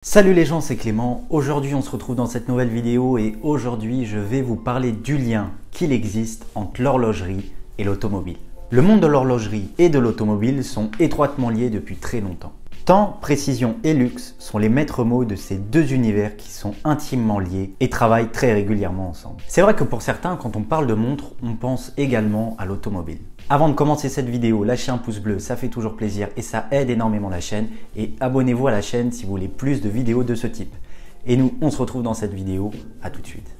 Salut les gens, c'est Clément. Aujourd'hui on se retrouve dans cette nouvelle vidéo et aujourd'hui je vais vous parler du lien qu'il existe entre l'horlogerie et l'automobile. Le monde de l'horlogerie et de l'automobile sont étroitement liés depuis très longtemps. Temps, précision et luxe sont les maîtres mots de ces deux univers qui sont intimement liés et travaillent très régulièrement ensemble. C'est vrai que pour certains, quand on parle de montre, on pense également à l'automobile. Avant de commencer cette vidéo, lâchez un pouce bleu, ça fait toujours plaisir et ça aide énormément la chaîne. Et abonnez-vous à la chaîne si vous voulez plus de vidéos de ce type. Et nous, on se retrouve dans cette vidéo. À tout de suite.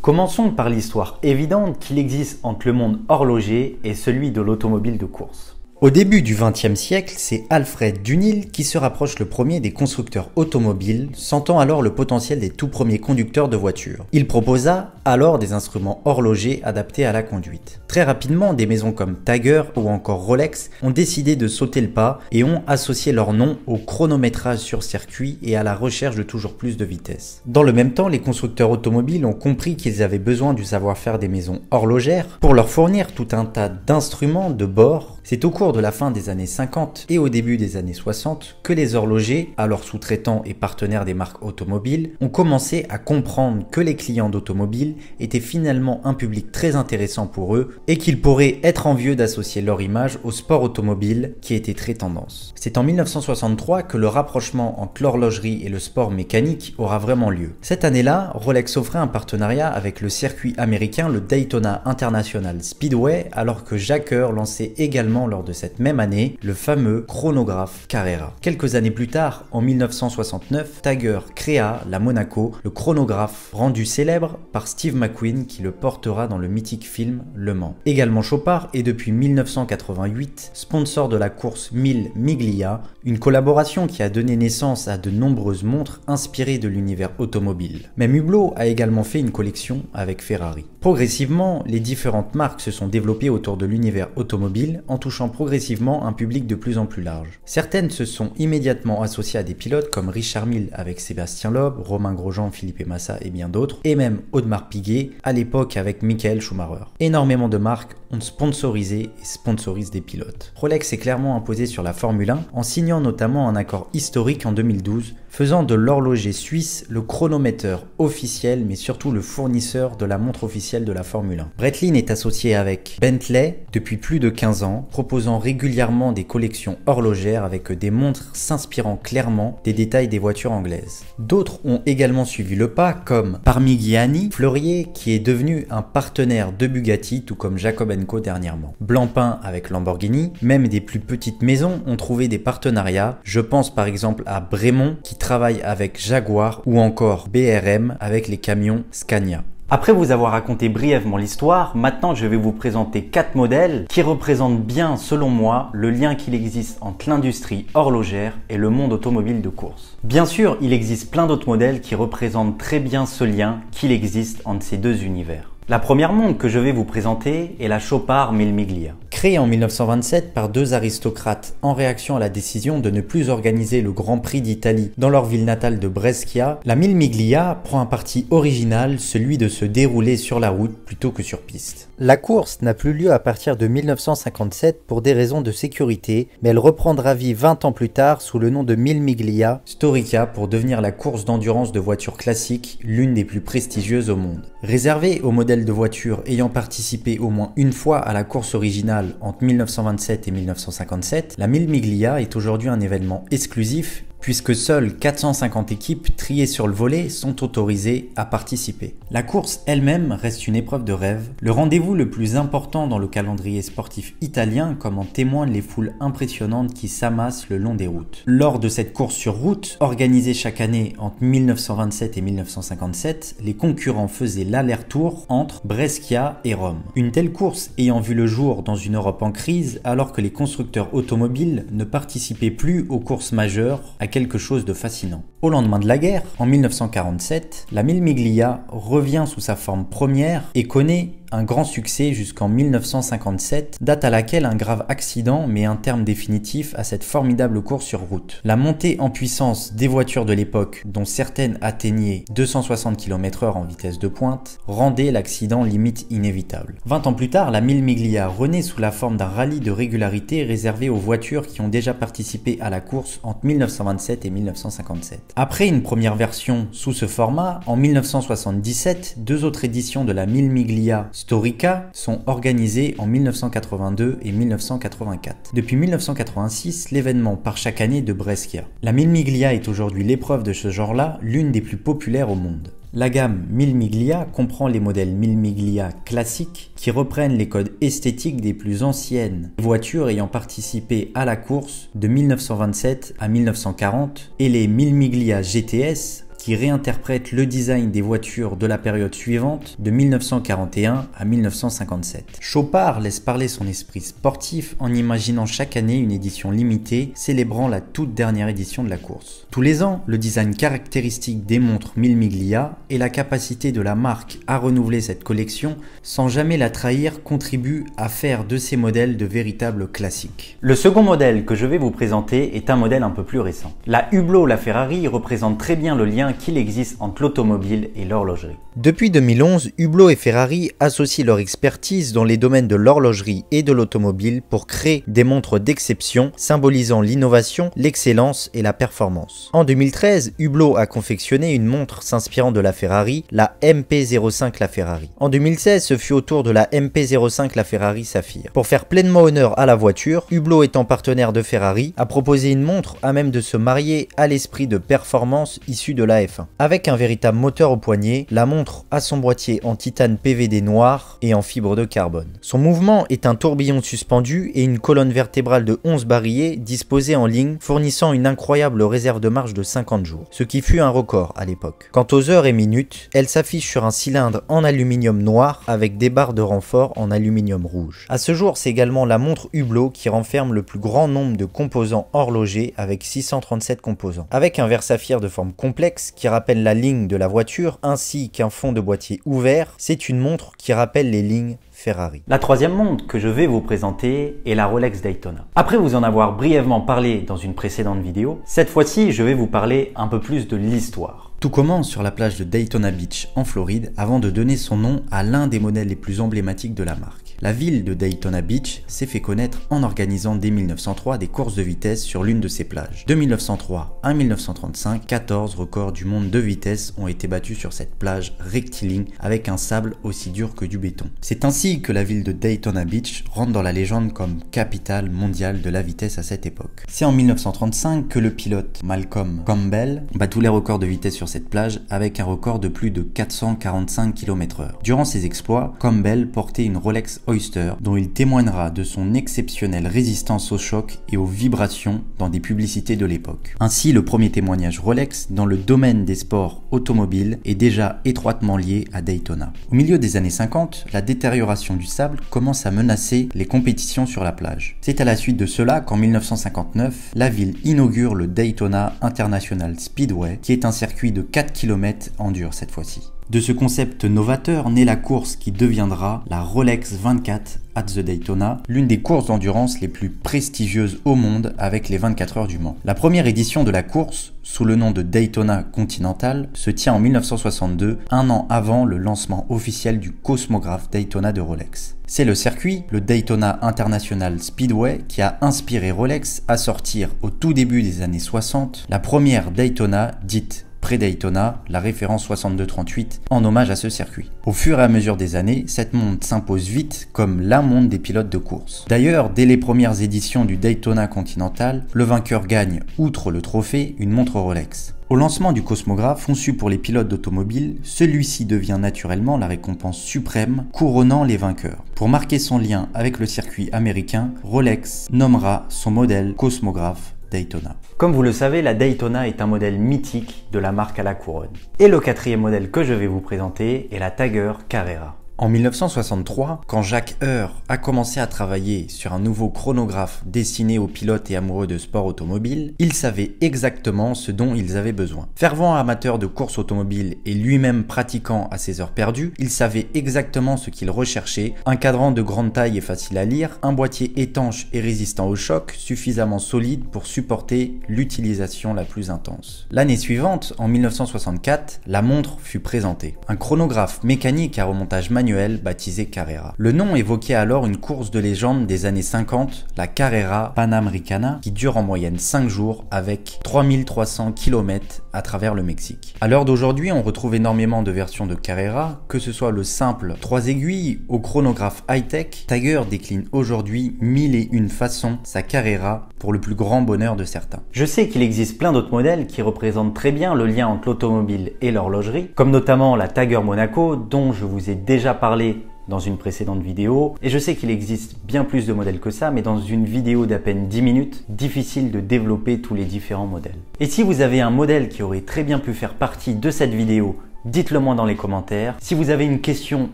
Commençons par l'histoire évidente qu'il existe entre le monde horloger et celui de l'automobile de course. Au début du XXe siècle, c'est Alfred Dunhill qui se rapproche le premier des constructeurs automobiles, sentant alors le potentiel des tout premiers conducteurs de voitures. Il proposa alors des instruments horlogers adaptés à la conduite. Très rapidement, des maisons comme Tagger ou encore Rolex ont décidé de sauter le pas et ont associé leur nom au chronométrage sur circuit et à la recherche de toujours plus de vitesse. Dans le même temps, les constructeurs automobiles ont compris qu'ils avaient besoin du savoir-faire des maisons horlogères pour leur fournir tout un tas d'instruments de bord. C'est au cours de la fin des années 50 et au début des années 60 que les horlogers, alors sous-traitants et partenaires des marques automobiles, ont commencé à comprendre que les clients d'automobiles étaient finalement un public très intéressant pour eux et qu'ils pourraient être envieux d'associer leur image au sport automobile qui était très tendance. C'est en 1963 que le rapprochement entre l'horlogerie et le sport mécanique aura vraiment lieu. Cette année-là, Rolex offrait un partenariat avec le circuit américain, le Daytona International Speedway, alors que Jacquard lançait également lors de cette même année le fameux chronographe Carrera. Quelques années plus tard, en 1969, Tagger créa la Monaco, le chronographe rendu célèbre par Steve McQueen qui le portera dans le mythique film Le Mans. Également Chopard est depuis 1988 sponsor de la course 1000 Miglia, une collaboration qui a donné naissance à de nombreuses montres inspirées de l'univers automobile. Même Hublot a également fait une collection avec Ferrari. Progressivement, les différentes marques se sont développées autour de l'univers automobile en touchant progressivement un public de plus en plus large. Certaines se sont immédiatement associées à des pilotes comme Richard Mille avec Sébastien Loeb, Romain Grosjean, Felipe Massa et bien d'autres, et même Audemars Piguet à l'époque avec Michael Schumacher. Énormément de marques ont sponsorisé et sponsorisent des pilotes. Rolex s'est clairement imposé sur la Formule 1 en signant notamment un accord historique en 2012, faisant de l'horloger suisse le chronometteur officiel mais surtout le fournisseur de la montre officielle de la Formule 1. Breitling est associé avec Bentley depuis plus de 15 ans, proposant régulièrement des collections horlogères avec des montres s'inspirant clairement des détails des voitures anglaises. D'autres ont également suivi le pas comme Parmigiani Fleurier qui est devenu un partenaire de Bugatti tout comme Jacob & Co dernièrement. Blancpain avec Lamborghini, même des plus petites maisons ont trouvé des partenariats, je pense par exemple à Bremont qui travaille avec Jaguar ou encore BRM avec les camions Scania. Après vous avoir raconté brièvement l'histoire, maintenant je vais vous présenter 4 modèles qui représentent bien, selon moi, le lien qu'il existe entre l'industrie horlogère et le monde automobile de course. Bien sûr, il existe plein d'autres modèles qui représentent très bien ce lien qu'il existe entre ces deux univers. La première montre que je vais vous présenter est la Chopard 1000 Miglia. Créée en 1927 par deux aristocrates en réaction à la décision de ne plus organiser le Grand Prix d'Italie dans leur ville natale de Brescia, la 1000 Miglia prend un parti original, celui de se dérouler sur la route plutôt que sur piste. La course n'a plus lieu à partir de 1957 pour des raisons de sécurité, mais elle reprendra vie 20 ans plus tard sous le nom de 1000 Miglia Storica pour devenir la course d'endurance de voitures classiques, l'une des plus prestigieuses au monde. Réservée aux modèles de voitures ayant participé au moins une fois à la course originale entre 1927 et 1957, la 1000 Miglia est aujourd'hui un événement exclusif puisque seules 450 équipes triées sur le volet sont autorisées à participer. La course elle-même reste une épreuve de rêve, le rendez-vous le plus important dans le calendrier sportif italien comme en témoignent les foules impressionnantes qui s'amassent le long des routes. Lors de cette course sur route, organisée chaque année entre 1927 et 1957, les concurrents faisaient l'aller-retour entre Brescia et Rome. Une telle course ayant vu le jour dans une Europe en crise alors que les constructeurs automobiles ne participaient plus aux courses majeures, à quelque chose de fascinant. Au lendemain de la guerre, en 1947, la 1000 Miglia revient sous sa forme première et connaît un grand succès jusqu'en 1957, date à laquelle un grave accident met un terme définitif à cette formidable course sur route. La montée en puissance des voitures de l'époque, dont certaines atteignaient 260 km/h en vitesse de pointe, rendait l'accident limite inévitable. 20 ans plus tard, la Mille Miglia renaît sous la forme d'un rallye de régularité réservé aux voitures qui ont déjà participé à la course entre 1927 et 1957. Après une première version sous ce format, en 1977, deux autres éditions de la Mille Miglia Storica sont organisées en 1982 et 1984. Depuis 1986, l'événement part chaque année de Brescia. La Mille Miglia est aujourd'hui l'épreuve de ce genre-là, l'une des plus populaires au monde. La gamme Mille Miglia comprend les modèles Mille Miglia classiques qui reprennent les codes esthétiques des plus anciennes voitures ayant participé à la course de 1927 à 1940 et les Mille Miglia GTS qui réinterprète le design des voitures de la période suivante de 1941 à 1957. Chopard laisse parler son esprit sportif en imaginant chaque année une édition limitée célébrant la toute dernière édition de la course. Tous les ans, le design caractéristique des montres Mille Miglia et la capacité de la marque à renouveler cette collection sans jamais la trahir contribuent à faire de ces modèles de véritables classiques. Le second modèle que je vais vous présenter est un modèle un peu plus récent. La Hublot La Ferrari représente très bien le lien qu'il existe entre l'automobile et l'horlogerie. Depuis 2011, Hublot et Ferrari associent leur expertise dans les domaines de l'horlogerie et de l'automobile pour créer des montres d'exception symbolisant l'innovation, l'excellence et la performance. En 2013, Hublot a confectionné une montre s'inspirant de la Ferrari, la MP05 La Ferrari. En 2016, ce fut au tour de la MP05 La Ferrari Saphir. Pour faire pleinement honneur à la voiture, Hublot étant partenaire de Ferrari, a proposé une montre à même de se marier à l'esprit de performance issu de la F1. Avec un véritable moteur au poignet, la montre a son boîtier en titane PVD noir et en fibre de carbone. Son mouvement est un tourbillon suspendu et une colonne vertébrale de 11 barillet disposée en ligne fournissant une incroyable réserve de marche de 50 jours, ce qui fut un record à l'époque. Quant aux heures et minutes, elle s'affiche sur un cylindre en aluminium noir avec des barres de renfort en aluminium rouge. À ce jour, c'est également la montre Hublot qui renferme le plus grand nombre de composants horlogers avec 637 composants. Avec un verre saphir de forme complexe qui rappelle la ligne de la voiture ainsi qu'un fond de boîtier ouvert, c'est une montre qui rappelle les lignes Ferrari. La troisième montre que je vais vous présenter est la Rolex Daytona. Après vous en avoir brièvement parlé dans une précédente vidéo, cette fois-ci je vais vous parler un peu plus de l'histoire. Tout commence sur la plage de Daytona Beach en Floride avant de donner son nom à l'un des modèles les plus emblématiques de la marque. La ville de Daytona Beach s'est fait connaître en organisant dès 1903 des courses de vitesse sur l'une de ses plages. De 1903 à 1935, 14 records du monde de vitesse ont été battus sur cette plage rectiligne avec un sable aussi dur que du béton. C'est ainsi que la ville de Daytona Beach rentre dans la légende comme capitale mondiale de la vitesse à cette époque. C'est en 1935 que le pilote Malcolm Campbell bat tous les records de vitesse sur cette plage avec un record de plus de 445 km/h. Durant ses exploits, Campbell portait une Rolex Oyster dont il témoignera de son exceptionnelle résistance au choc et aux vibrations dans des publicités de l'époque. Ainsi, le premier témoignage Rolex dans le domaine des sports automobiles est déjà étroitement lié à Daytona. Au milieu des années 50, la détérioration du sable commence à menacer les compétitions sur la plage. C'est à la suite de cela qu'en 1959, la ville inaugure le Daytona International Speedway qui est un circuit de 4 km en dur cette fois-ci. De ce concept novateur naît la course qui deviendra la Rolex 24 at the Daytona, l'une des courses d'endurance les plus prestigieuses au monde avec les 24 heures du Mans. La première édition de la course, sous le nom de Daytona Continental, se tient en 1962, un an avant le lancement officiel du cosmographe Daytona de Rolex. C'est le circuit, le Daytona International Speedway, qui a inspiré Rolex à sortir au tout début des années 60 la première Daytona dite pré-Daytona, la référence 6238, en hommage à ce circuit. Au fur et à mesure des années, cette montre s'impose vite comme la montre des pilotes de course. D'ailleurs, dès les premières éditions du Daytona Continental, le vainqueur gagne, outre le trophée, une montre Rolex. Au lancement du cosmographe conçu pour les pilotes d'automobile, celui-ci devient naturellement la récompense suprême, couronnant les vainqueurs. Pour marquer son lien avec le circuit américain, Rolex nommera son modèle cosmographe Daytona. Comme vous le savez, la Daytona est un modèle mythique de la marque à la couronne. Et le quatrième modèle que je vais vous présenter est la Tiger Carrera. En 1963, quand Jacques Heuer a commencé à travailler sur un nouveau chronographe destiné aux pilotes et amoureux de sport automobile, il savait exactement ce dont ils avaient besoin. Fervent amateur de course automobile et lui-même pratiquant à ses heures perdues, il savait exactement ce qu'il recherchait, un cadran de grande taille et facile à lire, un boîtier étanche et résistant au choc, suffisamment solide pour supporter l'utilisation la plus intense. L'année suivante, en 1964, la montre fut présentée. Un chronographe mécanique à remontage manuel baptisé Carrera. Le nom évoquait alors une course de légende des années 50, la Carrera Panamericana, qui dure en moyenne 5 jours avec 3300 km à travers le Mexique. À l'heure d'aujourd'hui, on retrouve énormément de versions de Carrera, que ce soit le simple 3 aiguilles au chronographe high-tech. Tiger décline aujourd'hui 1001 façons sa Carrera pour le plus grand bonheur de certains. Je sais qu'il existe plein d'autres modèles qui représentent très bien le lien entre l'automobile et l'horlogerie, comme notamment la Tiger Monaco dont je vous ai déjà parlé dans une précédente vidéo, et je sais qu'il existe bien plus de modèles que ça, mais dans une vidéo d'à peine 10 minutes, difficile de développer tous les différents modèles. Et si vous avez un modèle qui aurait très bien pu faire partie de cette vidéo, dites-le moi dans les commentaires. Si vous avez une question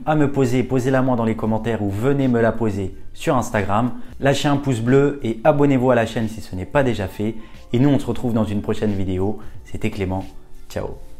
à me poser, posez-la moi dans les commentaires ou venez me la poser sur Instagram. Lâchez un pouce bleu et abonnez-vous à la chaîne si ce n'est pas déjà fait. Et nous, on se retrouve dans une prochaine vidéo. C'était Clément. Ciao.